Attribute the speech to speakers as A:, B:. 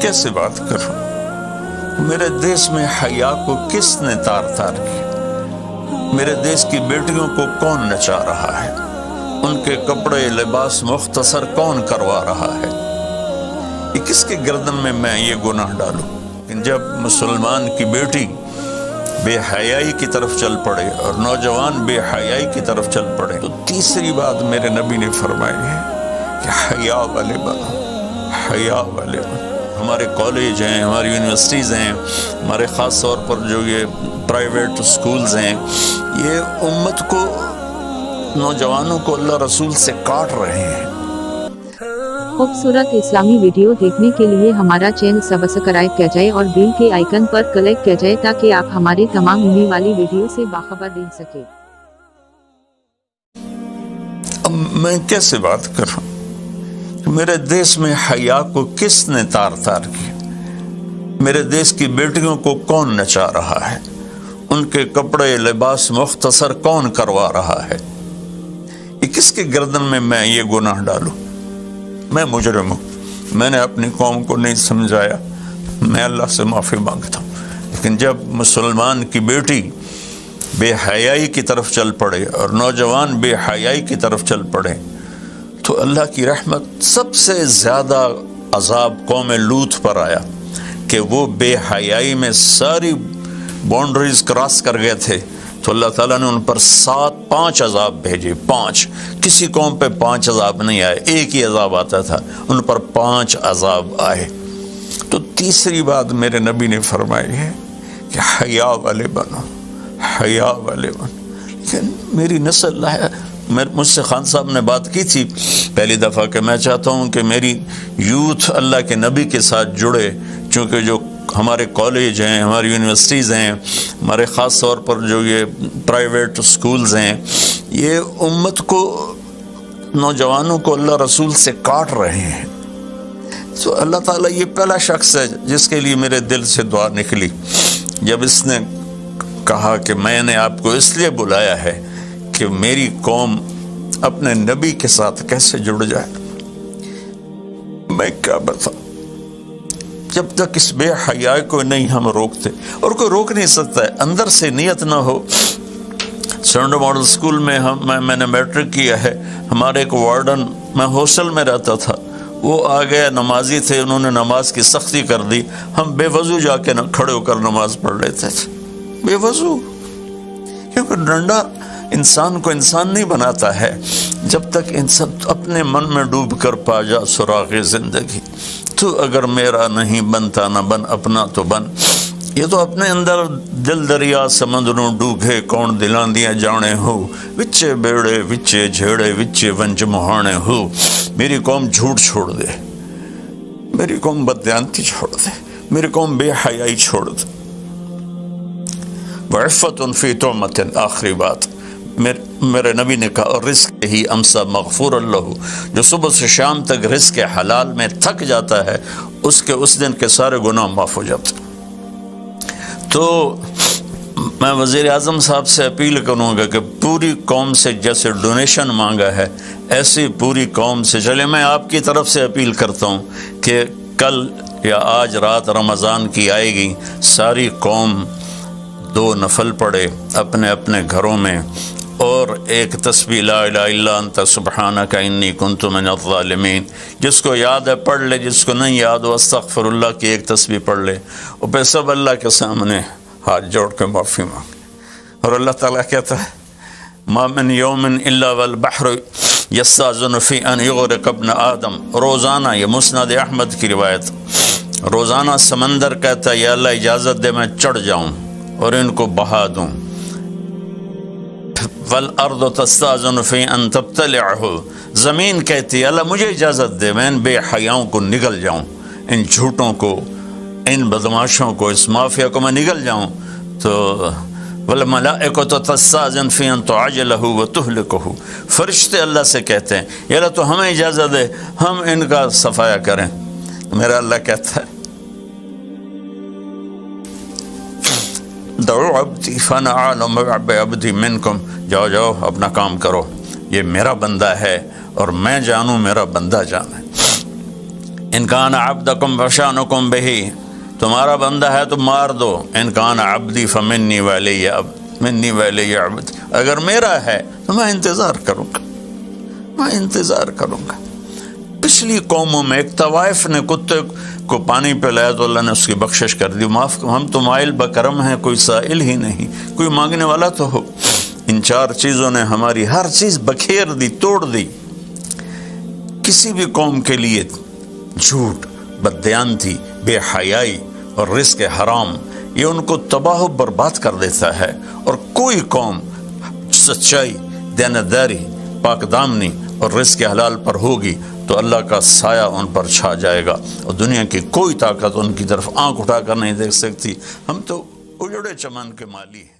A: کیسے بات کروں؟ میرے دیش میں حیا کو کس نے تار تار کیا؟ میرے دیش کی بیٹیوں کو کون نچا رہا ہے؟ ان کے کپڑے لباس مختصر کون کروا رہا ہے؟ یہ کس کے گردن میں یہ گناہ ڈالوں؟ جب مسلمان کی بیٹی بے حیائی کی طرف چل پڑے اور نوجوان بے حیائی کی طرف چل پڑے تو تیسری بات میرے نبی نے فرمائی ہے کہ حیا والے بنو، حیا والے بنو۔ ہمارے کالج ہیں، ہماری یونیورسٹیز ہیں، ہمارے خاص طور پر جو یہ پرائیویٹ سکولز ہیں، یہ امت کو، نوجوانوں کو اللہ رسول سے کاٹ رہے ہیں۔
B: خوبصورت اسلامی ویڈیو دیکھنے کے لیے ہمارا چینل سبسکرائب کیا جائے اور بیل کے آئیکن پر کلک کیا جائے تاکہ آپ ہماری تمام ہونے والی ویڈیو سے باخبر رہ سکیں۔
A: اب میں کیسے بات کروں؟ میرے دیش میں حیا کو کس نے تار تار کیا؟ میرے دیش کی بیٹیوں کو کون نچا رہا ہے؟ ان کے کپڑے لباس مختصر کون کروا رہا ہے؟ یہ کس کے گردن میں یہ گناہ ڈالوں؟ میں مجرم ہوں، میں نے اپنی قوم کو نہیں سمجھایا، میں اللہ سے معافی مانگتا ہوں۔ لیکن جب مسلمان کی بیٹی بے حیائی کی طرف چل پڑے اور نوجوان بے حیائی کی طرف چل پڑے تو اللہ کی رحمت سب سے زیادہ عذاب قوم لوط پر آیا کہ وہ بے حیائی میں ساری باؤنڈریز کراس کر گئے تھے، تو اللہ تعالیٰ نے ان پر 5 عذاب بھیجے۔ 5 کسی قوم پہ 5 عذاب نہیں آئے، ایک ہی عذاب آتا تھا، ان پر 5 عذاب آئے۔ تو تیسری بات میرے نبی نے فرمائی ہے کہ حیا والے بنو، حیا والے بنو۔ لیکن میری نسل ہے، مجھ سے خان صاحب نے بات کی تھی پہلی دفعہ کہ میں چاہتا ہوں کہ میری یوتھ اللہ کے نبی کے ساتھ جڑے، چونکہ جو ہمارے کالج ہیں، ہماری یونیورسٹیز ہیں، ہمارے خاص طور پر جو یہ پرائیویٹ سکولز ہیں، یہ امت کو، نوجوانوں کو اللہ رسول سے کاٹ رہے ہیں۔ تو اللہ تعالیٰ یہ پہلا شخص ہے جس کے لیے میرے دل سے دعا نکلی جب اس نے کہا کہ میں نے آپ کو اس لیے بلایا ہے کہ میری قوم اپنے نبی کے ساتھ کیسے جڑ جائے۔ میں کیا بتاؤں، جب تک اس بے حیائی کو نہیں ہم روکتے، اور کوئی روک نہیں سکتا ہے، اندر سے نیت نہ ہو۔ سرنڈو ماڈل اسکول میں میں نے میٹرک کیا ہے، ہمارے ایک وارڈن، میں ہاسٹل میں رہتا تھا، وہ آ گیا، نمازی تھے، انہوں نے نماز کی سختی کر دی، ہم بے وضو جا کے کھڑے ہو کر نماز پڑھ لیتے تھے، بے وضو، کیونکہ ڈنڈا انسان کو انسان نہیں بناتا ہے جب تک انسان اپنے من میں ڈوب کر پا جا سراغ زندگی۔ تو اگر میرا نہیں بنتا نہ بن، اپنا تو بن۔ یہ تو اپنے اندر دل دریا سمندروں ڈوبے کون دلاں دیاں جانے ہو، وچے بیڑے وچے جھیڑے وچے ونج مہانے ہو۔ میری قوم جھوٹ چھوڑ دے، میری قوم بددیانتی چھوڑ دے، میری قوم بے حیائی چھوڑ دے۔ وعفت فی طعمت، آخری بات میرے نبی نے کہا، اور رزق ہی امسا مغفور اللہ، جو صبح سے شام تک رزق حلال میں تھک جاتا ہے اس دن کے سارے گناہ معاف ہو جاتے۔ تو میں وزیر اعظم صاحب سے اپیل کروں گا کہ پوری قوم سے جیسے ڈونیشن مانگا ہے ایسی پوری قوم سے چلے۔ میں آپ کی طرف سے اپیل کرتا ہوں کہ کل یا آج رات رمضان کی آئے گی، ساری قوم 2 نفل پڑھے اپنے اپنے گھروں میں، اور ایک تسبیح لا الہ الا انت سبحانک انی کنت من الظالمین، جس کو یاد ہے پڑھ لے، جس کو نہیں یاد ہو استغفر اللہ کی ایک تسبیح پڑھ لے، اور پھر سب اللہ کے سامنے ہاتھ جوڑ کے معافی مانگے۔ اور اللہ تعالیٰ کہتا ہے ما من یوم الا والبحر یستاذن فی ان یغرق ابن آدم، روزانہ، یہ مسند احمد کی روایت، روزانہ سمندر کہتا ہے یا اللہ اجازت دے میں چڑھ جاؤں اور ان کو بہا دوں۔ والارض تستاذن فی ان تبتلعہ، زمین کہتی ہے اللہ مجھے اجازت دے میں ان بے حیاؤں کو نگل جاؤں، ان جھوٹوں کو، ان بدماشوں کو، اس مافیا کو میں نگل جاؤں۔ تو والملائکۃ تستاذن فی ان تعجلہ وتہلکہ، فرشتے اللہ سے کہتے ہیں یا اللہ تو ہمیں اجازت دے ہم ان کا صفایا کریں۔ میرا اللہ کہتا ہے دعو عبدی فانا اعلم بعبدی منکم، جاؤ جاؤ اپنا کام کرو، یہ میرا بندہ ہے اور میں جانوں میرا بندہ جانے۔ ان کان عبدکم فشانکم بہی، تمہارا بندہ ہے تو مار دو، ان کان عبدی فمنی ولی منی ولی عبد، اگر میرا ہے تو میں انتظار کروں گا، میں انتظار کروں گا۔ پچھلی قوموں میں ایک طوائف نے کتے کو پانی پلایا تو اللہ نے اس کی بخشش کر دی، معاف، ہم تو مائل بکرم ہیں، کوئی سائل ہی نہیں، کوئی مانگنے والا تو ہو۔ ان چار چیزوں نے ہماری ہر چیز بکھیر دی، توڑ دی۔ کسی بھی قوم کے لیے جھوٹ، بددیانتی، بے حیائی اور رزق حرام یہ ان کو تباہ و برباد کر دیتا ہے، اور کوئی قوم سچائی، دیانتداری، پاک دامنی اور رزق حلال پر ہوگی تو اللہ کا سایہ ان پر چھا جائے گا، اور دنیا کی کوئی طاقت ان کی طرف آنکھ اٹھا کر نہیں دیکھ سکتی۔ ہم تو اجڑے چمن کے مالی ہیں۔